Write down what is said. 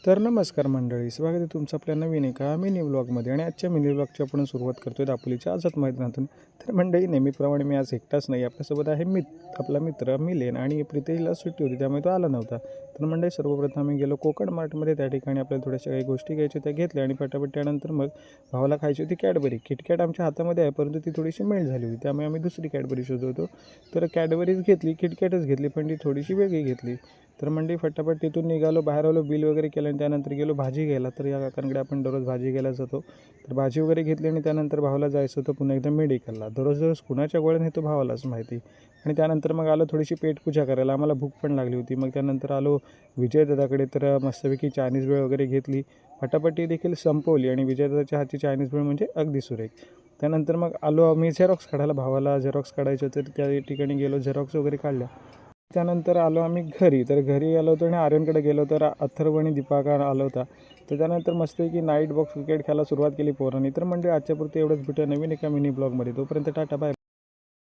तर नमस्कार मंडळी, स्वागत आहे तुमचं आपल्या नवीन एका मिनी व्लॉगमध्ये. आणि आजच्या मिनी व्लॉगची आपण सुरुवात करतोय दापोलीच्या आझाद मैदानातून. तर मंडळी, नेहमीप्रमाणे मी आज एकटाच नाही, आपल्यासोबत आहे आपला मित्र मिलिंद. आणि प्रीतेशला सुट्टी होती त्यामुळे तो आला नव्हता. तर मंडळी, सर्वप्रथम आम्ही गेलो कोकण मार्टमध्ये. त्या ठिकाणी आपल्याला थोड्याशा काही गोष्टी घ्यायच्या त्या घेतल्या आणि पटापट त्यानंतर मग भावाला खायची होती कॅडबरी. किटकॅट आमच्या हातामध्ये आहे, परंतु ती थोडीशी मेल्ट झाली होती, त्यामुळे आम्ही दुसरी कॅडबरी शोधत होतो. तर कॅडबरीज घेतली, किटकॅटच घेतली, पण ती थोडीशी वेगळी घेतली. तर मंडळी, फटाफट तिथून निघालो, बाहेर आलो, बिल वगैरे केलं आणि त्यानंतर गेलो भाजी घ्यायला. तर या काकांकडे आपण दररोज भाजी घ्यायला जातो. तर भाजी वगैरे घेतली आणि त्यानंतर भावाला जायचं होतं पुन्हा एकदा मेडिकलला. दररोज कुणाच्या गोळ्या नेतो भावालाच माहिती. आणि त्यानंतर मग आलो थोडीशी पेटपूजा करायला, आम्हाला भूक पण लागली होती. मग त्यानंतर आलो विजयदादाकडे. तर मस्तपैकी चायनीज भेळ वगैरे घेतली, फटाफटी देखील संपवली. आणि विजयदादाच्या हातची चायनीज भेळ म्हणजे अगदी सुरेख. त्यानंतर मग आलो आम्ही झेरॉक्स काढायला, भावाला झेरॉक्स काढायचे होते. तर त्या ठिकाणी गेलो, झेरॉक्स वगैरे काढल्या. त्यानंतर आलो आम्ही घरी. तर घरी आलो होतो आणि आर्यनकडे गेलो. तर अथर्व आणि दीपाकर आला होता. तर त्यानंतर मस्तपैकी नाईट बॉक्स क्रिकेट खेळायला सुरुवात केली पोरांनी. तर म्हणजे आजच्यापुरती एवढंच. भेटूया नवीन एका मिनी ब्लॉगमध्ये. तोपर्यंत टाटा, बाय.